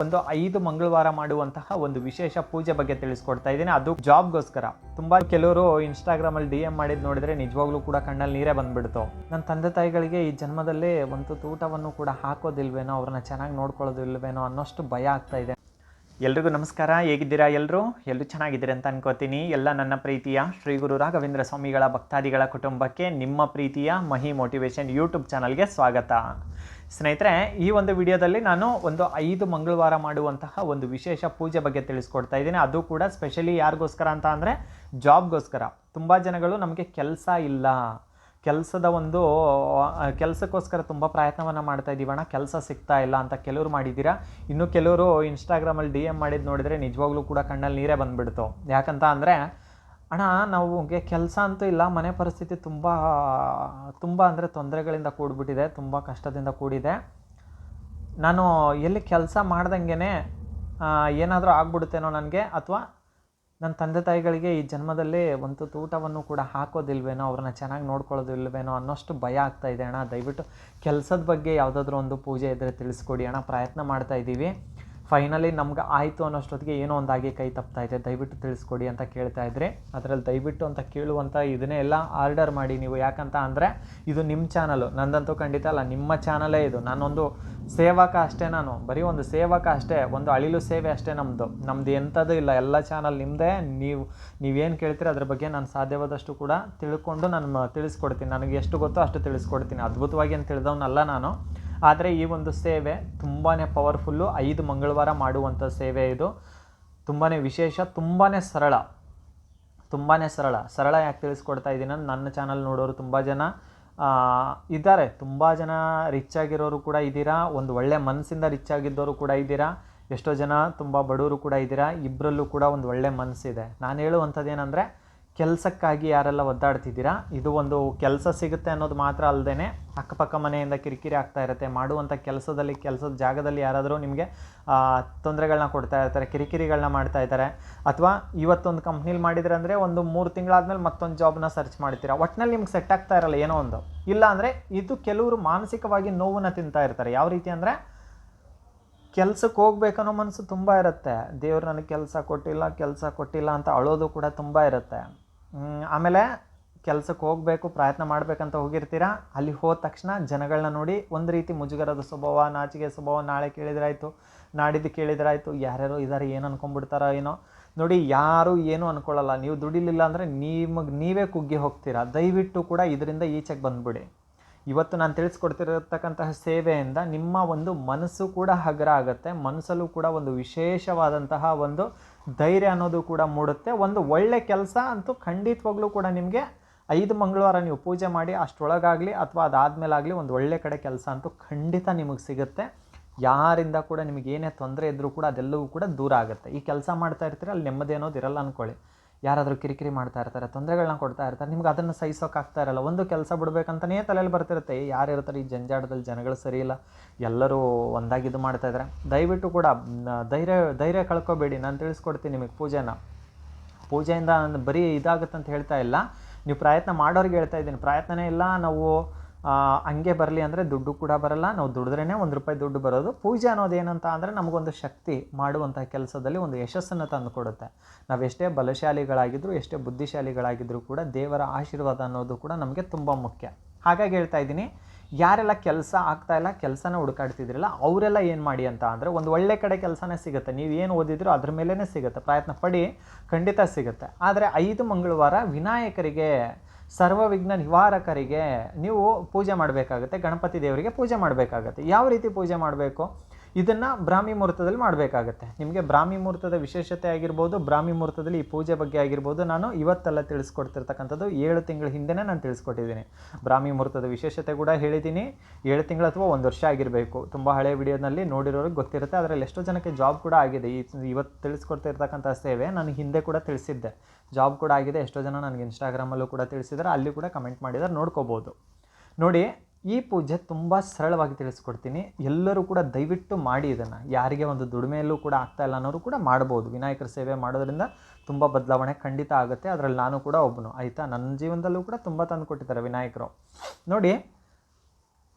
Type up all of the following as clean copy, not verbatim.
ಒಂದು 5 ಮಂಗಳವಾರ ಮಾಡುವಂತಹ ಒಂದು ವಿಶೇಷ ಪೂಜೆ ಬಗ್ಗೆ ತಿಳಿಸ್ಕೊಡ್ತಾ ಇದ್ದೀನಿ. ಅದು ಜಾಬ್ಗೋಸ್ಕರ. ತುಂಬಾ ಕೆಲವರು ಇನ್ಸ್ಟಾಗ್ರಾಮ್ ಅಲ್ಲಿ DM ಮಾಡಿದ್ ನೋಡಿದ್ರೆ ನಿಜವಾಗ್ಲೂ ಕೂಡ ಕಣ್ಣಲ್ಲಿ ನೀರೇ ಬಂದ್ಬಿಡ್ತು. ನನ್ನ ತಂದೆ ತಾಯಿಗಳಿಗೆ ಈ ಜನ್ಮದಲ್ಲಿ ಒಂದು ಊಟವನ್ನು ಕೂಡ ಹಾಕೋದಿಲ್ವೇನೋ, ಅವ್ರನ್ನ ಚೆನ್ನಾಗಿ ನೋಡ್ಕೊಳ್ಳೋದಿಲ್ವೇನೋ ಅನ್ನೋಷ್ಟು ಭಯ ಆಗ್ತಾ ಇದೆ. ಎಲ್ರಿಗೂ ನಮಸ್ಕಾರ. ಹೇಗಿದ್ದೀರಾ? ಎಲ್ಲರೂ ಚೆನ್ನಾಗಿದ್ದೀರಿ ಅಂತ ಅನ್ಕೋತೀನಿ. ಎಲ್ಲ ನನ್ನ ಪ್ರೀತಿಯ ಶ್ರೀ ಗುರು ರಾಘವೇಂದ್ರ ಸ್ವಾಮಿಗಳ ಭಕ್ತಾದಿಗಳ ಕುಟುಂಬಕ್ಕೆ ನಿಮ್ಮ ಪ್ರೀತಿಯ ಮಹಿ ಮೋಟಿವೇಶನ್ ಯೂಟ್ಯೂಬ್ ಚಾನಲ್ಗೆ ಸ್ವಾಗತ. ಸ್ನೇಹಿತರೆ, ಈ ಒಂದು ವಿಡಿಯೋದಲ್ಲಿ ನಾನು ಒಂದು 5 ಮಂಗಳವಾರ ಮಾಡುವಂತಹ ಒಂದು ವಿಶೇಷ ಪೂಜೆ ಬಗ್ಗೆ ತಿಳಿಸ್ಕೊಡ್ತಾ ಇದ್ದೀನಿ. ಅದು ಕೂಡ ಸ್ಪೆಷಲಿ ಯಾರಿಗೋಸ್ಕರ ಅಂತ ಅಂದರೆ ಜಾಬ್ಗೋಸ್ಕರ. ತುಂಬ ಜನಗಳು ನಮಗೆ ಕೆಲಸ ಇಲ್ಲ, ಕೆಲಸಕ್ಕೋಸ್ಕರ ತುಂಬ ಪ್ರಯತ್ನವನ್ನು ಮಾಡ್ತಾ ಇದ್ದೀವಣ್ಣ, ಕೆಲಸ ಸಿಗ್ತಾ ಇಲ್ಲ ಅಂತ ಕೆಲವರು ಮಾಡಿದ್ದೀರಾ. ಇನ್ನು ಕೆಲವರು ಇನ್ಸ್ಟಾಗ್ರಾಮಲ್ಲಿ DM ಮಾಡಿದ್ದು ನೋಡಿದರೆ ನಿಜವಾಗ್ಲೂ ಕೂಡ ಕಣ್ಣಲ್ಲಿ ನೀರೇ ಬಂದುಬಿಡ್ತು. ಯಾಕಂತ ಅಂದರೆ, ಅಣ್ಣ ನಮಗೆ ಕೆಲಸ ಅಂತೂ ಇಲ್ಲ, ಮನೆ ಪರಿಸ್ಥಿತಿ ತುಂಬ ಅಂದರೆ ತೊಂದರೆಗಳಿಂದ ಕೂಡಿಬಿಟ್ಟಿದೆ, ತುಂಬ ಕಷ್ಟದಿಂದ ಕೂಡಿದೆ. ನಾನು ಎಲ್ಲಿ ಕೆಲಸ ಮಾಡ್ದಂಗೆ ಏನಾದರೂ ಆಗ್ಬಿಡುತ್ತೇನೋ ನನಗೆ, ಅಥವಾ ನನ್ನ ತಂದೆ ತಾಯಿಗಳಿಗೆ ಈ ಜನ್ಮದಲ್ಲಿ ಒಂದು ಊಟವನ್ನು ಕೂಡ ಹಾಕೋದಿಲ್ವೇನೋ, ಅವ್ರನ್ನ ಚೆನ್ನಾಗಿ ನೋಡ್ಕೊಳ್ಳೋದಿಲ್ವೇನೋ ಅನ್ನೋಷ್ಟು ಭಯ ಆಗ್ತಾ ಇದೆ ಅಣ್ಣ. ದಯವಿಟ್ಟು ಕೆಲಸದ ಬಗ್ಗೆ ಯಾವುದಾದ್ರೂ ಒಂದು ಪೂಜೆ ಇದ್ದರೆ ತಿಳಿಸ್ಕೊಡಿ ಅಣ್ಣ, ಪ್ರಯತ್ನ ಮಾಡ್ತಾ ಇದ್ದೀವಿ, ಫೈನಲಿ ನಮ್ಗೆ ಆಯಿತು ಅನ್ನೋಷ್ಟೊತ್ತಿಗೆ ಏನೋ ಒಂದಾಗಿ ಕೈ ತಪ್ತಾ ಇದೆ, ದಯವಿಟ್ಟು ತಿಳಿಸ್ಕೊಡಿ ಅಂತ ಕೇಳ್ತಾ ಇದ್ರಿ. ಅದರಲ್ಲಿ ದಯವಿಟ್ಟು ಅಂತ ಕೇಳುವಂಥ ಇದನ್ನೇ ಎಲ್ಲ ಆರ್ಡರ್ ಮಾಡಿ ನೀವು. ಯಾಕಂತ ಅಂದರೆ ಇದು ನಿಮ್ಮ ಚಾನಲು, ನಂದಂತೂ ಖಂಡಿತ ಅಲ್ಲ, ನಿಮ್ಮ ಚಾನಲೇ ಇದು. ನಾನೊಂದು ಸೇವಕ ಅಷ್ಟೇ, ನಾನು ಬರೀ ಒಂದು ಸೇವಕ ಅಷ್ಟೇ, ಒಂದು ಅಳಿಲು ಸೇವೆ ಅಷ್ಟೇ. ನಮ್ಮದು ಎಂಥದ್ದು ಇಲ್ಲ, ಎಲ್ಲ ಚಾನಲ್ ನಿಮ್ಮದೇ. ನೀವೇನು ಕೇಳ್ತೀರಿ ಅದ್ರ ಬಗ್ಗೆ ನಾನು ಸಾಧ್ಯವಾದಷ್ಟು ಕೂಡ ತಿಳ್ಕೊಂಡು ನಾನು ತಿಳಿಸ್ಕೊಡ್ತೀನಿ. ನನಗೆ ಎಷ್ಟು ಗೊತ್ತೋ ಅಷ್ಟು ತಿಳಿಸ್ಕೊಡ್ತೀನಿ. ಅದ್ಭುತವಾಗಿ ಅಂತ ತಿಳಿದವನಲ್ಲ ನಾನು. ಆದರೆ ಈ ಒಂದು ಸೇವೆ ತುಂಬಾ ಪವರ್ಫುಲ್ಲು. 5 ಮಂಗಳವಾರ ಮಾಡುವಂಥ ಸೇವೆ ಇದು. ತುಂಬಾ ವಿಶೇಷ, ತುಂಬಾ ಸರಳ. ಯಾಕೆ ತಿಳಿಸ್ಕೊಡ್ತಾ ಇದ್ದೀನಿ ಅಂದರೆ, ನನ್ನ ಚಾನಲ್ ನೋಡೋರು ತುಂಬ ಜನ ಇದ್ದಾರೆ, ತುಂಬ ಜನ ರಿಚ್ ಆಗಿರೋರು ಕೂಡ ಇದ್ದೀರಾ, ಒಂದು ಒಳ್ಳೆ ಮನಸ್ಸಿಂದ ರಿಚ್ ಆಗಿದ್ದವರು ಕೂಡ ಇದ್ದೀರಾ, ಎಷ್ಟೋ ಜನ ತುಂಬ ಬಡವರು ಕೂಡ ಇದ್ದೀರಾ. ಇಬ್ಬರಲ್ಲೂ ಕೂಡ ಒಂದು ಒಳ್ಳೆ ಮನಸ್ಸಿದೆ. ನಾನು ಹೇಳುವಂಥದ್ದು ಏನಂದರೆ, ಕೆಲಸಕ್ಕಾಗಿ ಯಾರೆಲ್ಲ ಒದ್ದಾಡ್ತಿದ್ದೀರಾ, ಇದು ಒಂದು ಕೆಲಸ ಸಿಗುತ್ತೆ ಅನ್ನೋದು ಮಾತ್ರ ಅಲ್ಲದೇ ಅಕ್ಕಪಕ್ಕ ಮನೆಯಿಂದ ಕಿರಿಕಿರಿ ಆಗ್ತಾ ಇರುತ್ತೆ. ಮಾಡುವಂಥ ಕೆಲಸದ ಜಾಗದಲ್ಲಿ ಯಾರಾದರೂ ನಿಮಗೆ ತೊಂದರೆಗಳನ್ನ ಕೊಡ್ತಾ ಇರ್ತಾರೆ, ಕಿರಿಕಿರಿಗಳನ್ನ ಮಾಡ್ತಾ ಇದ್ದಾರೆ. ಅಥವಾ ಇವತ್ತೊಂದು ಕಂಪ್ನಿಲಿ ಮಾಡಿದ್ರೆ ಅಂದರೆ ಒಂದು 3 ತಿಂಗಳಾದ್ಮೇಲೆ ಮತ್ತೊಂದು ಜಾಬ್ನ ಸರ್ಚ್ ಮಾಡ್ತೀರಾ, ಒಟ್ಟಿನಲ್ಲಿ ನಿಮ್ಗೆ ಸೆಟ್ ಆಗ್ತಾ ಇರಲ್ಲ ಏನೋ ಒಂದು. ಇಲ್ಲ ಅಂದರೆ ಇದು ಕೆಲವರು ಮಾನಸಿಕವಾಗಿ ನೋವನ್ನು ತಿಂತಾ ಇರ್ತಾರೆ. ಯಾವ ರೀತಿ ಅಂದರೆ, ಕೆಲ್ಸಕ್ಕೆ ಹೋಗ್ಬೇಕನ್ನೋ ಮನಸ್ಸು ತುಂಬ ಇರುತ್ತೆ, ದೇವ್ರು ನನಗೆ ಕೆಲಸ ಕೊಟ್ಟಿಲ್ಲ ಅಂತ ಅಳೋದು ಕೂಡ ತುಂಬ ಇರುತ್ತೆ. ಆಮೇಲೆ ಕೆಲಸಕ್ಕೆ ಹೋಗಬೇಕು, ಪ್ರಯತ್ನ ಮಾಡಬೇಕಂತ ಹೋಗಿರ್ತೀರ. ಅಲ್ಲಿ ಹೋದ ತಕ್ಷಣ ಜನಗಳನ್ನ ನೋಡಿ ಒಂದು ರೀತಿ ಮುಜುಗರದ ಸ್ವಭಾವ, ನಾಚಿಕೆ ಸ್ವಭಾವ, ನಾಳೆ ಕೇಳಿದ್ರಾಯ್ತು, ನಾಡಿದ್ದು ಕೇಳಿದ್ರಾಯ್ತು, ಯಾರ್ಯಾರೋ ಇದ್ದಾರೆ ಏನು ಅನ್ಕೊಂಡ್ಬಿಡ್ತಾರೋ ಏನೋ. ನೋಡಿ, ಯಾರೂ ಏನೂ ಅಂದ್ಕೊಳ್ಳಲ್ಲ. ನೀವು ದುಡಿಲಿಲ್ಲ ಅಂದರೆ ನೀವೇ ಕುಗ್ಗಿ ಹೋಗ್ತೀರಾ. ದಯವಿಟ್ಟು ಕೂಡ ಇದರಿಂದ ಈಚೆಗೆ ಬಂದುಬಿಡಿ. ಇವತ್ತು ನಾನು ತಿಳಿಸ್ಕೊಡ್ತಿರತಕ್ಕಂತಹ ಸೇವೆಯಿಂದ ನಿಮ್ಮ ಒಂದು ಮನಸ್ಸು ಕೂಡ ಹಗುರ ಆಗುತ್ತೆ, ಮನಸ್ಸಲ್ಲೂ ಕೂಡ ಒಂದು ವಿಶೇಷವಾದಂತಹ ಒಂದು ಧೈರ್ಯ ಅನ್ನೋದು ಕೂಡ ಮೂಡುತ್ತೆ. ಒಂದು ಒಳ್ಳೆ ಕೆಲಸ ಅಂತೂ ಖಂಡಿತವಾಗ್ಲೂ ಕೂಡ ನಿಮಗೆ 5 ಮಂಗಳವಾರ ನೀವು ಪೂಜೆ ಮಾಡಿ ಅಷ್ಟರೊಳಗಾಗಲಿ ಅಥವಾ ಅದಾದಮೇಲಾಗಲಿ ಒಂದು ಒಳ್ಳೆ ಕಡೆ ಕೆಲಸ ಅಂತೂ ಖಂಡಿತ ನಿಮಗೆ ಸಿಗುತ್ತೆ. ಯಾರಿಂದ ಕೂಡ ನಿಮಗೆ ಏನೇ ತೊಂದರೆ ಇದ್ದರೂ ಕೂಡ ಅದೆಲ್ಲವೂ ಕೂಡ ದೂರ ಆಗುತ್ತೆ. ಈ ಕೆಲಸ ಮಾಡ್ತಾ ಇರ್ತೀರ, ಅಲ್ಲಿ ನೆಮ್ಮದಿ ಅನ್ನೋದು ಇರಲ್ಲ ಅಂದ್ಕೊಳ್ಳಿ. ಯಾರಾದರೂ ಕಿರಿಕಿರಿ ಮಾಡ್ತಾ ಇರ್ತಾರೆ, ತೊಂದರೆಗಳನ್ನ ಕೊಡ್ತಾ ಇರ್ತಾರೆ, ನಿಮ್ಗೆ ಅದನ್ನು ಸಹಿಸೋಕ್ಕಾಗ್ತಾ ಇರಲ್ಲ. ಒಂದು ಕೆಲಸ ಬಿಡಬೇಕಂತಲೇ ತಲೆಯಲ್ಲಿ ಬರ್ತಿರುತ್ತೆ, ಯಾರು ಇರ್ತಾರೆ ಈ ಜಂಜಾಟದಲ್ಲಿ, ಜನಗಳು ಸರಿ ಇಲ್ಲ, ಎಲ್ಲರೂ ಒಂದಾಗಿ ಇದು ಮಾಡ್ತಾಯಿದ್ದಾರೆ. ದಯವಿಟ್ಟು ಕೂಡ ಧೈರ್ಯ ಕಳ್ಕೊಬೇಡಿ. ನಾನು ತಿಳಿಸ್ಕೊಡ್ತೀನಿ ನಿಮಗೆ ಪೂಜೆಯಿಂದ ಬರೀ ಇದಾಗುತ್ತೆ ಅಂತ ಹೇಳ್ತಾ ಇಲ್ಲ, ನೀವು ಪ್ರಯತ್ನ ಮಾಡೋರಿಗೆ ಹೇಳ್ತಾ ಇದ್ದೀನಿ. ಪ್ರಯತ್ನನೇ ಇಲ್ಲ, ನಾವು ಹಂಗೆ ಬರಲಿ ಅಂದರೆ ದುಡ್ಡು ಕೂಡ ಬರಲ್ಲ. ನಾವು ದುಡಿದ್ರೇ ₹1 ದುಡ್ಡು ಬರೋದು. ಪೂಜೆ ಅನ್ನೋದು ಏನಂತ ಅಂದರೆ, ನಮಗೊಂದು ಶಕ್ತಿ, ಮಾಡುವಂಥ ಕೆಲಸದಲ್ಲಿ ಒಂದು ಯಶಸ್ಸನ್ನು ತಂದು ಕೊಡುತ್ತೆ. ನಾವೆಷ್ಟೇ ಬಲಶಾಲಿಗಳಾಗಿದ್ದರೂ, ಎಷ್ಟೇ ಬುದ್ಧಿಶಾಲಿಗಳಾಗಿದ್ದರೂ ಕೂಡ ದೇವರ ಆಶೀರ್ವಾದ ಅನ್ನೋದು ಕೂಡ ನಮಗೆ ತುಂಬ ಮುಖ್ಯ. ಹಾಗಾಗಿ ಹೇಳ್ತಾ ಇದ್ದೀನಿ, ಯಾರೆಲ್ಲ ಕೆಲಸ ಆಗ್ತಾಯಿಲ್ಲ, ಕೆಲಸನ ಹುಡುಕಾಡ್ತಿದ್ರಲ್ಲ, ಅವರೆಲ್ಲ ಏನು ಮಾಡಿ ಅಂತ ಅಂದರೆ, ಒಂದು ಒಳ್ಳೆ ಕಡೆ ಕೆಲಸನೇ ಸಿಗುತ್ತೆ. ನೀವು ಏನು ಓದಿದ್ರೂ ಅದ್ರ ಮೇಲೇ ಸಿಗುತ್ತೆ. ಪ್ರಯತ್ನ ಪಡಿ, ಖಂಡಿತ ಸಿಗುತ್ತೆ. ಆದರೆ 5 ಮಂಗಳವಾರ ವಿನಾಯಕರಿಗೆ, ಸರ್ವ ವಿಘ್ನ ನಿವಾರಕರಿಗೆ ನೀವು ಪೂಜೆ ಮಾಡಬೇಕಾಗುತ್ತೆ. ಗಣಪತಿ ದೇವರಿಗೆ ಪೂಜೆ ಮಾಡಬೇಕಾಗತ್ತೆ. ಯಾವ ರೀತಿ ಪೂಜೆ ಮಾಡಬೇಕು, ಇದನ್ನು ಬ್ರಾಹ್ಮಿ ಮುಹೂರ್ತದಲ್ಲಿ ಮಾಡಬೇಕಾಗತ್ತೆ. ನಿಮಗೆ ಬ್ರಾಹ್ಮಿ ಮುಹೂರ್ತದ ವಿಶೇಷತೆ ಆಗಿರ್ಬೋದು, ಬ್ರಾಹ್ಮಿ ಮುಹೂರ್ತದಲ್ಲಿ ಈ ಪೂಜೆ ಬಗ್ಗೆ ಆಗಿರ್ಬೋದು, ನಾನು ಇವತ್ತೆಲ್ಲ ತಿಳಿಸ್ಕೊಡ್ತಿರ್ತಕ್ಕಂಥದ್ದು 7 ತಿಂಗಳ ಹಿಂದೆನೇ ನಾನು ತಿಳಿಸ್ಕೊಟ್ಟಿದ್ದೀನಿ. ಬ್ರಾಹ್ಮಿ ಮುಹೂರ್ತದ ವಿಶೇಷತೆ ಕೂಡ ಹೇಳಿದ್ದೀನಿ. 7 ತಿಂಗಳು ಅಥವಾ 1 ವರ್ಷ ಆಗಿರಬೇಕು. ತುಂಬ ಹಳೆಯ ವಿಡಿಯೋನಲ್ಲಿ ನೋಡಿರೋರಿಗೆ ಗೊತ್ತಿರುತ್ತೆ. ಅದರಲ್ಲಿ ಎಷ್ಟೋ ಜನಕ್ಕೆ ಜಾಬ್ ಕೂಡ ಆಗಿದೆ. ಇವತ್ತು ತಿಳಿಸ್ಕೊಡ್ತಿರ್ತಕ್ಕಂಥ ಸೇವೆ ನಾನು ಹಿಂದೆ ಕೂಡ ತಿಳಿಸಿದ್ದೆ, ಜಾಬ್ ಕೂಡ ಆಗಿದೆ. ಎಷ್ಟೋ ಜನ ನನಗೆ ಇನ್ಸ್ಟಾಗ್ರಾಮಲ್ಲೂ ಕೂಡ ತಿಳಿಸಿದ್ದಾರೆ, ಅಲ್ಲಿ ಕೂಡ ಕಮೆಂಟ್ ಮಾಡಿದ್ದಾರೆ, ನೋಡ್ಕೋಬೋದು. ನೋಡಿ, ಈ ಪೂಜೆ ತುಂಬ ಸರಳವಾಗಿ ತಿಳಿಸ್ಕೊಡ್ತೀನಿ. ಎಲ್ಲರೂ ಕೂಡ ದಯವಿಟ್ಟು ಮಾಡಿ ಇದನ್ನು. ಯಾರಿಗೆ ಒಂದು ದುಡಿಮೆಯಲ್ಲೂ ಕೂಡ ಆಗ್ತಾಯಿಲ್ಲ ಅನ್ನೋರು ಕೂಡ ಮಾಡ್ಬೋದು. ವಿನಾಯಕರ ಸೇವೆ ಮಾಡೋದ್ರಿಂದ ತುಂಬ ಬದಲಾವಣೆ ಖಂಡಿತ ಆಗುತ್ತೆ. ಅದರಲ್ಲಿ ನಾನು ಕೂಡ ಒಬ್ಬನು, ಆಯಿತಾ. ನನ್ನ ಜೀವನದಲ್ಲೂ ಕೂಡ ತುಂಬ ತಂದು ಕೊಟ್ಟಿದ್ದಾರೆ ವಿನಾಯಕರು. ನೋಡಿ,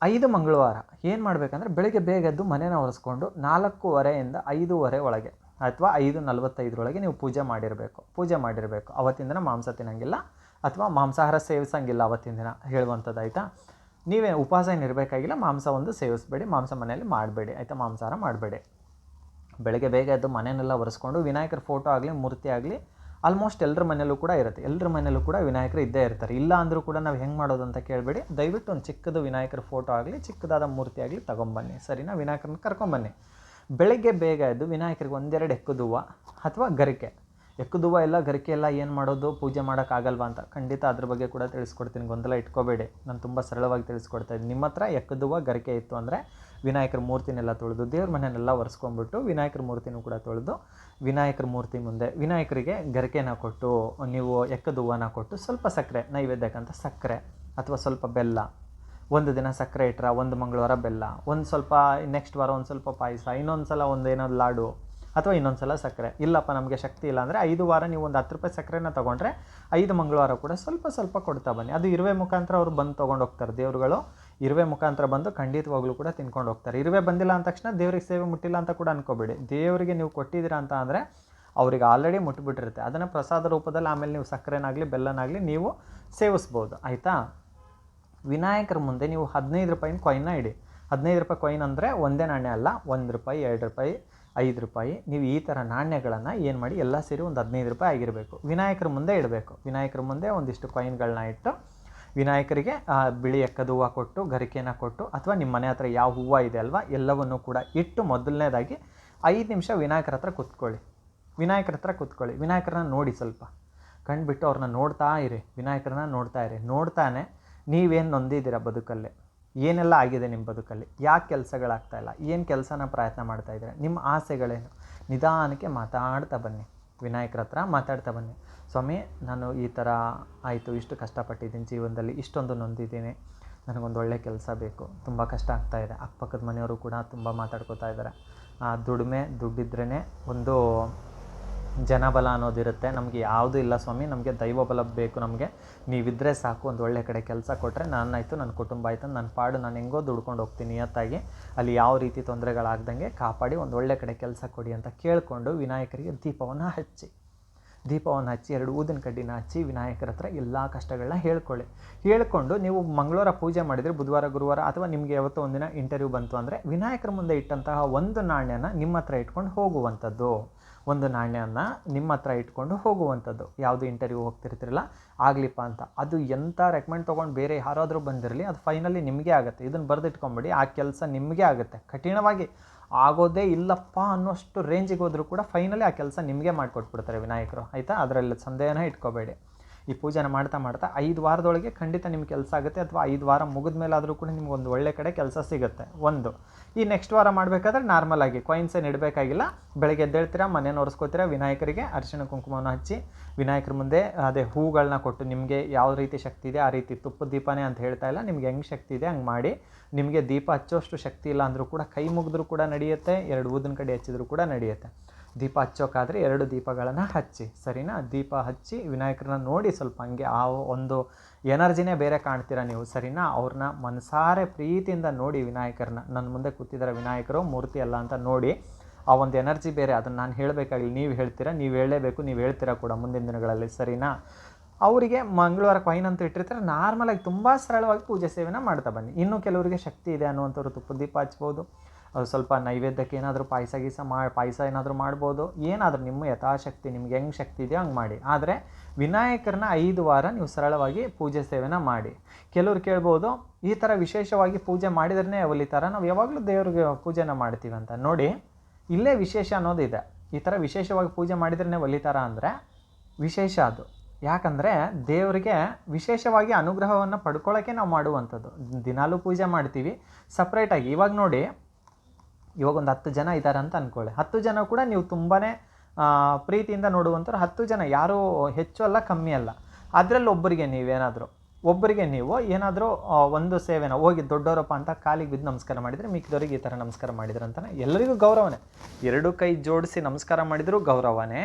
5 ಮಂಗಳವಾರ ಏನು ಮಾಡಬೇಕಂದ್ರೆ ಬೆಳಗ್ಗೆ ಬೇಗ ಎದ್ದು ಮನೇನ ಒರೆಸ್ಕೊಂಡು 4:30 5:30 ಒಳಗೆ ಅಥವಾ 5:45 ನೀವು ಪೂಜೆ ಮಾಡಿರಬೇಕು. ಅವತ್ತಿನ ದಿನ ಮಾಂಸ ತಿನ್ನಂಗಿಲ್ಲ ಅಥವಾ ಮಾಂಸಾಹಾರ ಸೇವಿಸಂಗಿಲ್ಲ ಅವತ್ತಿನ ದಿನ ಹೇಳುವಂಥದ್ದು ಆಯಿತಾ. ನೀವೇ ಉಪವಾಸ ಏನು ಇರಬೇಕಾಗಿಲ್ಲ, ಮಾಂಸ ಒಂದು ಸೇವಿಸಬೇಡಿ, ಮಾಂಸ ಮನೆಯಲ್ಲಿ ಮಾಡಬೇಡಿ ಆಯಿತಾ, ಮಾಂಸಾಹಾರ ಮಾಡಬೇಡಿ. ಬೆಳಗ್ಗೆ ಬೇಗ ಎದ್ದು ಮನೆಯನ್ನೆಲ್ಲ ಒರೆಸ್ಕೊಂಡು ವಿನಾಯಕರ ಫೋಟೋ ಆಗಲಿ ಮೂರ್ತಿ ಆಗಲಿ ಆಲ್ಮೋಸ್ಟ್ ಎಲ್ಲರ ಮನೆಯಲ್ಲೂ ಕೂಡ ಇರುತ್ತೆ, ಎಲ್ಲರ ಮನೆಯಲ್ಲೂ ಕೂಡ ವಿನಾಯಕರು ಇದ್ದೇ ಇರ್ತಾರೆ. ಇಲ್ಲ ಅಂದರೂ ಕೂಡ ನಾವು ಹೆಂಗೆ ಮಾಡೋದು ಅಂತ ಕೇಳಬೇಡಿ, ದಯವಿಟ್ಟು ಒಂದು ಚಿಕ್ಕದು ವಿನಾಯಕರ ಫೋಟೋ ಆಗಲಿ ಚಿಕ್ಕದಾದ ಮೂರ್ತಿ ಆಗಲಿ ತೊಗೊಂಬನ್ನಿ, ಸರಿನಾ. ವಿನಾಯಕರನ್ನ ಕರ್ಕೊಂಬನ್ನಿ. ಬೆಳಗ್ಗೆ ಬೇಗ ಎದ್ದು ವಿನಾಯಕರಿಗೆ 1-2 ಎಕ್ಕುದುವ ಅಥವಾ ಗರಿಕೆ, ಎಕ್ಕುದುವ ಎಲ್ಲ ಗರಿಕೆ ಎಲ್ಲ ಏನು ಮಾಡೋದು, ಪೂಜೆ ಮಾಡೋಕ್ಕಾಗಲ್ವಾ ಅಂತ ಖಂಡಿತ ಅದ್ರ ಬಗ್ಗೆ ಕೂಡ ತಿಳಿಸ್ಕೊಡ್ತೀನಿ, ಗೊಂದಲ ಇಟ್ಕೋಬೇಡಿ. ನಾನು ತುಂಬ ಸರಳವಾಗಿ ತಿಳಿಸ್ಕೊಡ್ತಾ ಇದ್ದೀನಿ. ನಿಮ್ಮ ಹತ್ರ ಎಕ್ಕುದುವ ಗರಿಕೆ ಇತ್ತು ಅಂದರೆ ವಿನಾಯಕರ ಮೂರ್ತಿನೆಲ್ಲ ತೊಳೆದು ದೇವ್ರ ಮನೆಯನ್ನೆಲ್ಲ ಒರೆಸ್ಕೊಂಡ್ಬಿಟ್ಟು ವಿನಾಯಕರ ಮೂರ್ತಿನೂ ಕೂಡ ತೊಳೆದು ವಿನಾಯಕರ ಮೂರ್ತಿ ಮುಂದೆ ವಿನಾಯಕರಿಗೆ ಗರಿಕೆನ ಕೊಟ್ಟು ನೀವು ಎಕ್ಕದ ಹೂವನ್ನ ಕೊಟ್ಟು ಸ್ವಲ್ಪ ಸಕ್ಕರೆ ನೈವೇದ್ಯಕ್ಕಂತ ಸಕ್ಕರೆ ಅಥವಾ ಸ್ವಲ್ಪ ಬೆಲ್ಲ, ಒಂದು ದಿನ ಸಕ್ಕರೆ ಇಟ್ಟರೆ ಒಂದು ಮಂಗಳವಾರ ಬೆಲ್ಲ, ಒಂದು ಸ್ವಲ್ಪ ನೆಕ್ಸ್ಟ್ ವಾರ ಒಂದು ಸ್ವಲ್ಪ ಪಾಯಸ, ಇನ್ನೊಂದು ಸಲ ಒಂದೇನಾದ್ರು ಲಾಡು ಅಥವಾ ಇನ್ನೊಂದು ಸಲ ಸಕ್ಕರೆ. ಇಲ್ಲಪ್ಪ ನಮಗೆ ಶಕ್ತಿ ಇಲ್ಲ ಅಂದರೆ 5 ವಾರ ನೀವು ಒಂದು 10 ರೂಪಾಯಿ ಸಕ್ಕರೆನ ತೊಗೊಂಡ್ರೆ 5 ಮಂಗಳವಾರ ಕೂಡ ಸ್ವಲ್ಪ ಸ್ವಲ್ಪ ಕೊಡ್ತಾ ಬನ್ನಿ. ಅದು ಇರುವೆ ಮುಖಾಂತರ ಅವರು ಬಂದು ತೊಗೊಂಡು ಹೋಗ್ತಾರೆ, ದೇವರುಗಳು ಇರುವೆ ಮುಖಾಂತರ ಬಂದು ಖಂಡಿತವಾಗ್ಲೂ ಕೂಡ ತಿನ್ಕೊಂಡು ಹೋಗ್ತಾರೆ. ಇರುವೆ ಬಂದಿಲ್ಲ ಅಂದ ತಕ್ಷಣ ದೇವ್ರಿಗೆ ಸೇವೆ ಮುಟ್ಟಿಲ್ಲ ಅಂತ ಕೂಡ ಅನ್ಕೋಬೇಡಿ. ದೇವರಿಗೆ ನೀವು ಕೊಟ್ಟಿದ್ದೀರಾ ಅಂತ ಅಂದರೆ ಅವ್ರಿಗೆ ಆಲ್ರೆಡಿ ಮುಟ್ಟಿಬಿಟ್ಟಿರುತ್ತೆ. ಅದನ್ನು ಪ್ರಸಾದ ರೂಪದಲ್ಲಿ ಆಮೇಲೆ ನೀವು ಸಕ್ಕರೆನಾಗಲಿ ಬೆಲ್ಲನಾಗಲಿ ನೀವು ಸೇವಿಸ್ಬೋದು ಆಯಿತಾ. ವಿನಾಯಕರ ಮುಂದೆ ನೀವು 15 ರೂಪಾಯಿನ ಕಾಯಿನ್ನ ಇಡಿ. 15 ರೂಪಾಯಿ ಕಾಯಿನ್ ಅಂದರೆ ಒಂದೇ ನಾಣ್ಯ ಅಲ್ಲ, 1 ರೂಪಾಯಿ 2 ರೂಪಾಯಿ 5 ರೂಪಾಯಿ, ನೀವು ಈ ಥರ ನಾಣ್ಯಗಳನ್ನು ಏನು ಮಾಡಿ ಎಲ್ಲ ಸೇರಿ ಒಂದು 15 ರೂಪಾಯಿ ಆಗಿರಬೇಕು. ವಿನಾಯಕರ ಮುಂದೆ ಇಡಬೇಕು. ವಿನಾಯಕರ ಮುಂದೆ ಒಂದಿಷ್ಟು ಕಾಯಿನ್ಗಳನ್ನ ಇಟ್ಟು ವಿನಾಯಕರಿಗೆ ಬಿಳಿ ಎಕ್ಕದ ಹೂವು ಕೊಟ್ಟು ಗರಿಕೆನ ಕೊಟ್ಟು ಅಥವಾ ನಿಮ್ಮ ಮನೆ ಹತ್ರ ಯಾವ ಹೂವು ಇದೆ ಅಲ್ವಾ ಎಲ್ಲವನ್ನೂ ಕೂಡ ಇಟ್ಟು ಮೊದಲನೇದಾಗಿ 5 ನಿಮಿಷ ವಿನಾಯಕರ ಹತ್ರ ಕೂತ್ಕೊಳ್ಳಿ. ವಿನಾಯಕರನ್ನ ನೋಡಿ, ಸ್ವಲ್ಪ ಕಣ್ಬಿಟ್ಟು ಅವ್ರನ್ನ ನೋಡ್ತಾ ಇರಿ, ವಿನಾಯಕರನ್ನ ನೋಡ್ತಾ ಇರಿ. ನೋಡ್ತಾನೆ ನೀವೇನು ನೊಂದಿದ್ದೀರಾ ಬದುಕಲ್ಲಿ, ಏನೆಲ್ಲ ಆಗಿದೆ ನಿಮ್ಮ ಬದುಕಲ್ಲಿ, ಯಾಕೆ ಕೆಲಸಗಳಾಗ್ತಾಯಿಲ್ಲ, ಏನು ಕೆಲಸನ ಪ್ರಯತ್ನ ಮಾಡ್ತಾಯಿದ್ದೀರಾ, ನಿಮ್ಮ ಆಸೆಗಳೇನು, ನಿಧಾನಕ್ಕೆ ಮಾತಾಡ್ತಾ ಬನ್ನಿ. ವಿನಾಯಕರ ಹತ್ರ ಮಾತಾಡ್ತಾ ಬನ್ನಿ. ಸ್ವಾಮಿ, ನಾನು ಈ ಥರ ಆಯಿತು, ಇಷ್ಟು ಕಷ್ಟಪಟ್ಟಿದ್ದೀನಿ ಜೀವನದಲ್ಲಿ, ಇಷ್ಟೊಂದು ನೊಂದಿದ್ದೀನಿ, ನನಗೊಂದು ಒಳ್ಳೆ ಕೆಲಸ ಬೇಕು, ತುಂಬ ಕಷ್ಟ ಆಗ್ತಾಯಿದೆ. ಅಕ್ಕಪಕ್ಕದ ಮನೆಯವರು ಕೂಡ ತುಂಬ ಮಾತಾಡ್ಕೋತಾ ಇದ್ದಾರೆ. ದುಡ್ಡಿದ್ರೇ ಒಂದು ಜನಬಲ ಅನ್ನೋದಿರುತ್ತೆ. ನಮಗೆ ಯಾವುದೂ ಇಲ್ಲ ಸ್ವಾಮಿ, ನಮಗೆ ದೈವ ಬಲ ಬೇಕು, ನಮಗೆ ನೀವಿದ್ದರೆ ಸಾಕು, ಒಂದು ಒಳ್ಳೆ ಕಡೆ ಕೆಲಸ ಕೊಟ್ಟರೆ ನಾನಾಯಿತು, ನನ್ನ ಕುಟುಂಬ ಆಯಿತು, ನನ್ನ ಪಾಡು ನಾನು ಹೆಂಗೋ ದುಡ್ಕೊಂಡು ಹೋಗ್ತೀನಿ ನಿಯತ್ತಾಗಿ, ಅಲ್ಲಿ ಯಾವ ರೀತಿ ತೊಂದರೆಗಳಾಗ್ದಂಗೆ ಕಾಪಾಡಿ ಒಂದು ಒಳ್ಳೆ ಕಡೆ ಕೆಲಸ ಕೊಡಿ ಅಂತ ಕೇಳಿಕೊಂಡು ವಿನಾಯಕರಿಗೆ ದೀಪವನ್ನು ಹಚ್ಚಿ 2 ಊದಿನ ಕಡ್ಡಿನ ಹಚ್ಚಿ ವಿನಾಯಕರ ಹತ್ರ ಎಲ್ಲ ಕಷ್ಟಗಳನ್ನ ಹೇಳ್ಕೊಂಡು ನೀವು ಮಂಗಳವಾರ ಪೂಜೆ ಮಾಡಿದರೆ ಬುಧವಾರ ಗುರುವಾರ ಅಥವಾ ನಿಮಗೆ ಯಾವತ್ತೋ ಒಂದಿನ ಇಂಟರ್ವ್ಯೂ ಬಂತು ಅಂದರೆ ವಿನಾಯಕರ ಮುಂದೆ ಇಟ್ಟಂತಹ ಒಂದು ನಾಣ್ಯನ ನಿಮ್ಮ ಹತ್ರ ಇಟ್ಕೊಂಡು ಹೋಗುವಂಥದ್ದು, ಯಾವುದು ಇಂಟರ್ವ್ಯೂ ಹೋಗ್ತಿರ್ತಿರಲ್ಲ ಆಗಲಿಪ್ಪ ಅಂತ. ಅದು ಎಂಥ ರೆಕಮೆಂಡ್ ತೊಗೊಂಡು ಬೇರೆ ಯಾರಾದರೂ ಬಂದಿರಲಿ ಅದು ಫೈನಲಿ ನಿಮಗೆ ಆಗುತ್ತೆ. ಇದನ್ನು ಬರೆದಿಟ್ಕೊಂಬಿಡಿ, ಆ ಕೆಲಸ ನಿಮಗೆ ಆಗುತ್ತೆ. ಕಠಿಣವಾಗಿ ಆಗೋದೇ ಇಲ್ಲಪ್ಪ ಅನ್ನೋಷ್ಟು ರೇಂಜಿಗೆ ಹೋದರೂ ಕೂಡ ಫೈನಲಿ ಆ ಕೆಲಸ ನಿಮಗೆ ಮಾಡಿಕೊಟ್ಬಿಡ್ತಾರೆ ವಿನಾಯಕರು ಆಯಿತಾ. ಅದರಲ್ಲಿ ಸಂದೇಹನ ಇಟ್ಕೋಬೇಡಿ. ಈ ಪೂಜೆನ ಮಾಡ್ತಾ 5 ವಾರದೊಳಗೆ ಖಂಡಿತ ನಿಮ್ಮ ಕೆಲಸ ಆಗುತ್ತೆ, ಅಥವಾ 5 ವಾರ ಮುಗಿದ ಮೇಲಾದರೂ ಕೂಡ ನಿಮ್ಗೆ ಒಂದು ಒಳ್ಳೆ ಕಡೆ ಕೆಲಸ ಸಿಗುತ್ತೆ. ಈ ನೆಕ್ಸ್ಟ್ ವಾರ ಮಾಡಬೇಕಾದ್ರೆ ನಾರ್ಮಲ್ ಆಗಿ ಕಾಯಿನ್ಸ್ ಏನು ಇಡಬೇಕಾಗಿಲ್ಲ. ಬೆಳಗ್ಗೆ ಎದ್ದೇಳ್ತೀರಾ, ಮನೆಯನ್ನು ಒರೆಸ್ಕೋತೀರಾ, ವಿನಾಯಕರಿಗೆ ಅರಿಶಿಣ ಕುಂಕುಮವನ್ನು ಹಚ್ಚಿ ವಿನಾಯಕರ ಮುಂದೆ ಅದೇ ಹೂಗಳನ್ನ ಕೊಟ್ಟು ನಿಮಗೆ ಯಾವ ರೀತಿ ಶಕ್ತಿ ಇದೆ ಆ ರೀತಿ, ತುಪ್ಪದ ದೀಪನೇ ಅಂತ ಹೇಳ್ತಾ ಇಲ್ಲ, ನಿಮ್ಗೆ ಹೆಂಗೆ ಶಕ್ತಿ ಇದೆ ಹಂಗೆ ಮಾಡಿ. ನಿಮಗೆ ದೀಪ ಹಚ್ಚೋಷ್ಟು ಶಕ್ತಿ ಇಲ್ಲ ಅಂದರೂ ಕೂಡ ಕೈ ಮುಗಿದ್ರೂ ಕೂಡ ನಡೆಯುತ್ತೆ, 2 ಊದಿನ ಕಡೆ ಹಚ್ಚಿದ್ರೂ ಕೂಡ ನಡೆಯುತ್ತೆ. ದೀಪ ಹಚ್ಚೋಕ್ಕಾದರೆ 2 ದೀಪಗಳನ್ನು ಹಚ್ಚಿ, ಸರಿನಾ. ದೀಪ ಹಚ್ಚಿ ವಿನಾಯಕರನ್ನ ನೋಡಿ, ಸ್ವಲ್ಪ ಹಂಗೆ ಆ ಒಂದು ಎನರ್ಜಿನೇ ಬೇರೆ ಕಾಣ್ತೀರಾ ನೀವು, ಸರಿನಾ. ಅವ್ರನ್ನ ಮನಸಾರೆ ಪ್ರೀತಿಯಿಂದ ನೋಡಿ ವಿನಾಯಕರನ್ನ. ನನ್ನ ಮುಂದೆ ಕೂತಿದ್ದಾರೆ ವಿನಾಯಕರು, ಮೂರ್ತಿ ಅಲ್ಲ ಅಂತ ನೋಡಿ. ಆ ಒಂದು ಎನರ್ಜಿ ಬೇರೆ, ಅದನ್ನು ನಾನು ಹೇಳಬೇಕಾಗಿಲ್ಲ, ನೀವು ಹೇಳ್ತೀರಾ, ನೀವು ಹೇಳಲೇಬೇಕು, ನೀವು ಹೇಳ್ತೀರಾ ಕೂಡ ಮುಂದಿನ ದಿನಗಳಲ್ಲಿ, ಸರಿನಾ. ಅವರಿಗೆ ಮಂಗಳವಾರ ಕಾಯಿನ್ ಅಂತ ಇಟ್ಟಿರ್ತಾರೆ, ನಾರ್ಮಲಾಗಿ ತುಂಬ ಸರಳವಾಗಿ ಪೂಜೆ ಸೇವೆನ ಮಾಡ್ತಾ ಬನ್ನಿ. ಇನ್ನೂ ಕೆಲವರಿಗೆ ಶಕ್ತಿ ಇದೆ ಅನ್ನುವಂಥವ್ರು ತುಪ್ಪದ ದೀಪ ಹಚ್ಬೋದು, ಸ್ವಲ್ಪ ನೈವೇದ್ಯಕ್ಕೆ ಏನಾದರೂ ಪಾಯಸ ಏನಾದರೂ ಮಾಡ್ಬೋದು, ಏನಾದರೂ ನಿಮ್ಮ ಯಥಾಶಕ್ತಿ, ನಿಮ್ಗೆ ಹೆಂಗೆ ಶಕ್ತಿ ಇದೆಯೋ ಹಂಗೆ ಮಾಡಿ. ಆದರೆ ವಿನಾಯಕರನ್ನ 5 ವಾರ ನೀವು ಸರಳವಾಗಿ ಪೂಜೆ ಸೇವೆನ ಮಾಡಿ. ಕೆಲವ್ರು ಕೇಳ್ಬೋದು, ಈ ಥರ ವಿಶೇಷವಾಗಿ ಪೂಜೆ ಮಾಡಿದ್ರೇ ಒಲಿತಾರ, ನಾವು ಯಾವಾಗಲೂ ದೇವ್ರಿಗೆ ಪೂಜೆನ ಮಾಡ್ತೀವಿ ಅಂತ. ನೋಡಿ, ಇಲ್ಲೇ ವಿಶೇಷ ಅನ್ನೋದಿದೆ. ಈ ಥರ ವಿಶೇಷವಾಗಿ ಪೂಜೆ ಮಾಡಿದ್ರೇ ಒಲಿತಾರ ಅಂದರೆ ವಿಶೇಷ ಅದು. ಯಾಕಂದರೆ ದೇವರಿಗೆ ವಿಶೇಷವಾಗಿ ಅನುಗ್ರಹವನ್ನು ಪಡ್ಕೊಳ್ಳೋಕ್ಕೆ ನಾವು ಮಾಡುವಂಥದ್ದು. ದಿನಾಲೂ ಪೂಜೆ ಮಾಡ್ತೀವಿ ಸಪ್ರೇಟಾಗಿ. ಇವಾಗ ನೋಡಿ, ಇವಾಗ ಒಂದು 10 ಜನ ಇದ್ದಾರೆ ಅಂತ ಅಂದ್ಕೊಳ್ಳಿ. 10 ಜನ ಕೂಡ ನೀವು ತುಂಬಾ ಪ್ರೀತಿಯಿಂದ ನೋಡುವಂಥವ್ರು 10 ಜನ, ಯಾರೂ ಹೆಚ್ಚು ಅಲ್ಲ ಕಮ್ಮಿ ಅಲ್ಲ. ಅದರಲ್ಲಿ ಒಬ್ಬರಿಗೆ ನೀವು ಏನಾದರೂ ಒಂದು ಸೇವೆನ ಹೋಗಿ ದೊಡ್ಡವರಪ್ಪ ಅಂತ ಕಾಲಿಗೆ ಬಿದ್ದು ನಮಸ್ಕಾರ ಮಾಡಿದರೆ ಮಿಕ್ಕಿದವ್ರಿಗೆ ಈ ಥರ ನಮಸ್ಕಾರ ಮಾಡಿದ್ರು ಅಂತಾನೆ ಎಲ್ಲರಿಗೂ ಗೌರವನೇ. 2 ಕೈ ಜೋಡಿಸಿ ನಮಸ್ಕಾರ ಮಾಡಿದರೂ ಗೌರವನೇ.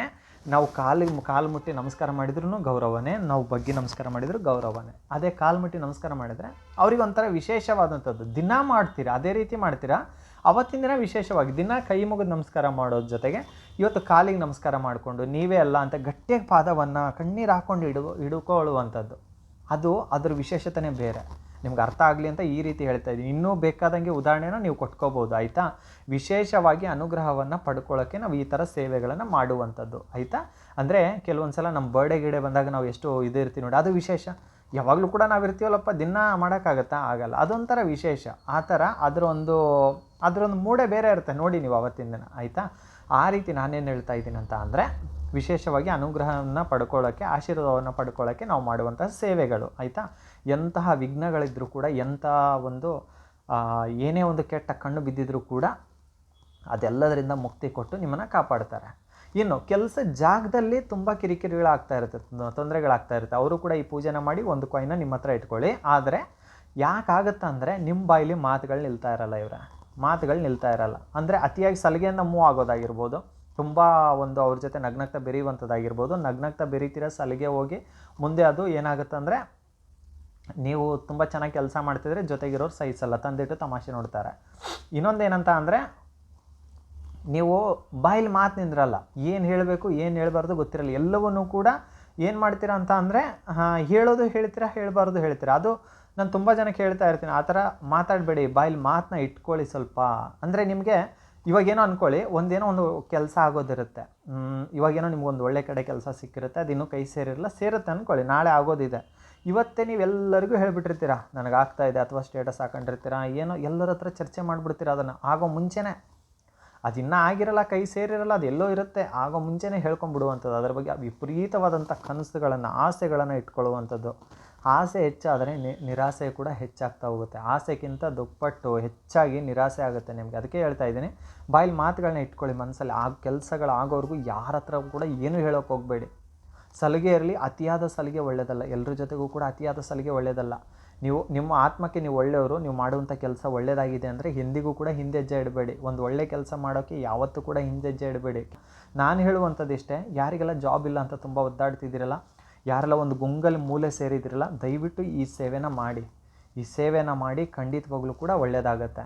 ನಾವು ಕಾಲು ಮುಟ್ಟಿ ನಮಸ್ಕಾರ ಮಾಡಿದ್ರೂ ಗೌರವನೇ, ನಾವು ಬಗ್ಗಿ ನಮಸ್ಕಾರ ಮಾಡಿದರೂ ಗೌರವನೇ. ಅದೇ ಕಾಲು ಮುಟ್ಟಿ ನಮಸ್ಕಾರ ಮಾಡಿದರೆ ಅವ್ರಿಗೆ ಒಂಥರ ವಿಶೇಷವಾದಂಥದ್ದು. ದಿನ ಮಾಡ್ತೀರಾ ಅದೇ ರೀತಿ ಮಾಡ್ತೀರಾ, ಅವತ್ತಿನ ದಿನ ವಿಶೇಷವಾಗಿ ದಿನ ಕೈ ಮುಗಿದು ನಮಸ್ಕಾರ ಮಾಡೋದ್ರ ಜೊತೆಗೆ ಇವತ್ತು ಕಾಲಿಗೆ ನಮಸ್ಕಾರ ಮಾಡಿಕೊಂಡು ನೀವೇ ಅಲ್ಲ ಅಂತ ಗಟ್ಟಿಯಾಗಿ ಪಾದವನ್ನು ಕಣ್ಣೀರು ಹಾಕ್ಕೊಂಡು ಹಿಡ್ಕೊಳ್ಳುವಂಥದ್ದು, ಅದ್ರ ವಿಶೇಷತೆನೇ ಬೇರೆ. ನಿಮ್ಗೆ ಅರ್ಥ ಆಗಲಿ ಅಂತ ಈ ರೀತಿ ಹೇಳ್ತಾ ಇದ್ದೀನಿ. ಇನ್ನೂ ಬೇಕಾದಂಗೆ ಉದಾಹರಣೆನ ನೀವು ಕೊಟ್ಕೋಬೋದು, ಆಯಿತಾ. ವಿಶೇಷವಾಗಿ ಅನುಗ್ರಹವನ್ನು ಪಡ್ಕೊಳ್ಳೋಕ್ಕೆ ನಾವು ಈ ಥರ ಸೇವೆಗಳನ್ನು ಮಾಡುವಂಥದ್ದು, ಆಯಿತಾ. ಅಂದರೆ ಕೆಲವೊಂದು ಸಲ ನಮ್ಮ ಬರ್ಡೇ ಬಂದಾಗ ನಾವು ಎಷ್ಟು ಇರ್ತೀವಿ ನೋಡಿ, ಅದು ವಿಶೇಷ. ಯಾವಾಗಲೂ ಕೂಡ ನಾವು ಇರ್ತೀವಲ್ಲಪ್ಪ, ದಿನ ಮಾಡೋಕ್ಕಾಗತ್ತಾ? ಆಗಲ್ಲ. ಅದೊಂಥರ ವಿಶೇಷ. ಆ ಥರ ಅದರೊಂದು ಮೂಡೇ ಬೇರೆ ಇರುತ್ತೆ ನೋಡಿ ನೀವು ಅವತ್ತಿನ ದಿನ, ಆಯಿತಾ. ಆ ರೀತಿ ನಾನೇನು ಹೇಳ್ತಾ ಇದ್ದೀನಿ ಅಂತ ಅಂದರೆ, ವಿಶೇಷವಾಗಿ ಅನುಗ್ರಹವನ್ನು ಪಡ್ಕೊಳ್ಳೋಕ್ಕೆ, ಆಶೀರ್ವಾದವನ್ನು ಪಡ್ಕೊಳ್ಳೋಕ್ಕೆ ನಾವು ಮಾಡುವಂತಹ ಸೇವೆಗಳು, ಆಯಿತಾ. ಎಂತಹ ವಿಘ್ನಗಳಿದ್ದರೂ ಕೂಡ, ಎಂಥ ಒಂದು ಏನೇ ಒಂದು ಕೆಟ್ಟ ಕಣ್ಣು ಬಿದ್ದಿದ್ರೂ ಕೂಡ ಅದೆಲ್ಲದರಿಂದ ಮುಕ್ತಿ ಕೊಟ್ಟು ನಿಮ್ಮನ್ನು ಕಾಪಾಡ್ತಾರೆ. ಇನ್ನು ಕೆಲಸ ಜಾಗದಲ್ಲಿ ತುಂಬ ಕಿರಿಕಿರಿಗಳಾಗ್ತಾ ಇರುತ್ತೆ, ತೊಂದರೆಗಳಾಗ್ತಾ ಇರುತ್ತೆ. ಅವರು ಕೂಡ ಈ ಪೂಜೆನ ಮಾಡಿ ಒಂದು ಕಾಯಿನ ನಿಮ್ಮ ಹತ್ರ ಇಟ್ಕೊಳ್ಳಿ. ಆದರೆ ಯಾಕಾಗತ್ತೆ ಅಂದರೆ, ನಿಮ್ಮ ಬಾಯಲ್ಲಿ ಮಾತುಗಳು ನಿಲ್ತಾ ಇರಲ್ಲ ಅಂದರೆ ಅತಿಯಾಗಿ ಸಲಿಗೆಯಿಂದ ಮೂವ್ ಆಗೋದಾಗಿರ್ಬೋದು, ತುಂಬ ಒಂದು ಅವ್ರ ಜೊತೆ ನಗ್ನಗ್ತಾ ಬೆರೆಯುವಂಥದ್ದಾಗಿರ್ಬೋದು. ನಗ್ನಗ್ತಾ ಬೆರೀತೀರ, ಸಲಿಗೆ ಹೋಗಿ ಮುಂದೆ ಅದು ಏನಾಗುತ್ತೆ ಅಂದರೆ, ನೀವು ತುಂಬ ಚೆನ್ನಾಗಿ ಕೆಲಸ ಮಾಡ್ತಿದ್ರೆ ಜೊತೆಗಿರೋರು ಸಹಿಸಲ್ಲ, ತಂದಿಟ್ಟು ತಮಾಷೆ ನೋಡ್ತಾರೆ. ಇನ್ನೊಂದೇನಂತ ಅಂದರೆ, ನೀವು ಬಾಯಲ್ಲಿ ಮಾತು ನಿಂದ್ರಲ್ಲ, ಏನು ಹೇಳಬೇಕು ಏನು ಹೇಳಬಾರ್ದು ಗೊತ್ತಿರಲ್ಲ. ಎಲ್ಲವನ್ನೂ ಕೂಡ ಏನು ಮಾಡ್ತೀರಾ ಅಂತ ಅಂದರೆ, ಹೇಳೋದು ಹೇಳ್ತೀರಾ, ಹೇಳಬಾರ್ದು ಹೇಳ್ತೀರಾ. ಅದು ನಾನು ತುಂಬ ಜನಕ್ಕೆ ಹೇಳ್ತಾ ಇರ್ತೀನಿ, ಆ ಥರ ಮಾತಾಡಬೇಡಿ, ಬಾಯಲ್ಲಿ ಮಾತನ್ನ ಇಟ್ಕೊಳ್ಳಿ ಸ್ವಲ್ಪ. ಅಂದರೆ ನಿಮಗೆ ಇವಾಗೇನೋ ಅಂದ್ಕೊಳ್ಳಿ, ಒಂದು ಕೆಲಸ ಆಗೋದಿರುತ್ತೆ, ಇವಾಗೇನೋ ನಿಮ್ಗೊಂದು ಒಳ್ಳೆ ಕಡೆ ಕೆಲಸ ಸಿಕ್ಕಿರುತ್ತೆ, ಅದು ಇನ್ನೂ ಕೈ ಸೇರುತ್ತೆ ಅಂದ್ಕೊಳ್ಳಿ, ನಾಳೆ ಆಗೋದಿದೆ. ಇವತ್ತೇ ನೀವೆಲ್ಲರಿಗೂ ಹೇಳಿಬಿಟ್ಟಿರ್ತೀರ ನನಗಾಗ್ತಾ ಇದೆ, ಅಥವಾ ಸ್ಟೇಟಸ್ ಹಾಕೊಂಡಿರ್ತೀರ, ಏನೋ ಎಲ್ಲರ ಹತ್ರ ಚರ್ಚೆ ಮಾಡಿಬಿಡ್ತೀರ. ಅದನ್ನು ಆಗೋ ಮುಂಚೆನೇ, ಅದು ಇನ್ನೂ ಆಗಿರಲ್ಲ, ಕೈ ಸೇರಿರಲ್ಲ, ಅದು ಎಲ್ಲೋ ಇರುತ್ತೆ, ಆಗೋ ಮುಂಚೆನೇ ಹೇಳ್ಕೊಂಬಿಡುವಂಥದ್ದು. ಅದರ ಬಗ್ಗೆ ವಿಪರೀತವಾದಂಥ ಕನಸುಗಳನ್ನು, ಆಸೆಗಳನ್ನು ಇಟ್ಕೊಳ್ಳುವಂಥದ್ದು. ಆಸೆ ಹೆಚ್ಚಾದರೆ ನಿರಾಸೆ ಕೂಡ ಹೆಚ್ಚಾಗ್ತಾ ಹೋಗುತ್ತೆ. ಆಸೆಗಿಂತ ದುಪ್ಪಟ್ಟು ಹೆಚ್ಚಾಗಿ ನಿರಾಸೆ ಆಗುತ್ತೆ ನಿಮಗೆ. ಅದಕ್ಕೆ ಹೇಳ್ತಾ ಇದ್ದೀನಿ, ಬಾಯಲ್ಲಿ ಮಾತುಗಳನ್ನ ಇಟ್ಕೊಳ್ಳಿ ಮನಸ್ಸಲ್ಲಿ. ಕೆಲಸಗಳಾಗೋವರೆಗೂ ಯಾರ ಹತ್ರ ಕೂಡ ಏನೂ ಹೇಳೋಕೆ ಹೋಗಬೇಡಿ. ಸಲಿಗೆ ಇರಲಿ, ಅತಿಯಾದ ಸಲಿಗೆ ಒಳ್ಳೆಯದಲ್ಲ. ಎಲ್ಲರ ಜೊತೆಗೂ ಕೂಡ ಅತಿಯಾದ ಸಲಿಗೆ ಒಳ್ಳೆಯದಲ್ಲ. ನೀವು ನಿಮ್ಮ ಆತ್ಮಕ್ಕೆ ನೀವು ಒಳ್ಳೆಯವರು, ನೀವು ಮಾಡುವಂಥ ಕೆಲಸ ಒಳ್ಳೆಯದಾಗಿದೆ ಅಂದರೆ ಎಂದಿಗೂ ಕೂಡ ಹಿಂದೆಜ್ಜೆ ಇಡಬೇಡಿ. ಒಂದು ಒಳ್ಳೆ ಕೆಲಸ ಮಾಡೋಕ್ಕೆ ಯಾವತ್ತೂ ಕೂಡ ಹಿಂದೆಜ್ಜೆ ಇಡಬೇಡಿ. ನಾನು ಹೇಳುವಂಥದ್ದು ಇಷ್ಟೇ, ಯಾರಿಗೆಲ್ಲ ಜಾಬ್ ಇಲ್ಲ ಅಂತ ತುಂಬ ಒದ್ದಾಡ್ತಿದ್ದೀರಲ್ಲ, ಯಾರೆಲ್ಲ ಒಂದು ಗುಂಗಲ್ಲಿ ಮೂಲೆ ಸೇರಿದಿರಲ್ಲ, ದಯವಿಟ್ಟು ಈ ಸೇವೆನ ಮಾಡಿ. ಖಂಡಿತವಾಗ್ಲೂ ಕೂಡ ಒಳ್ಳೆಯದಾಗತ್ತೆ.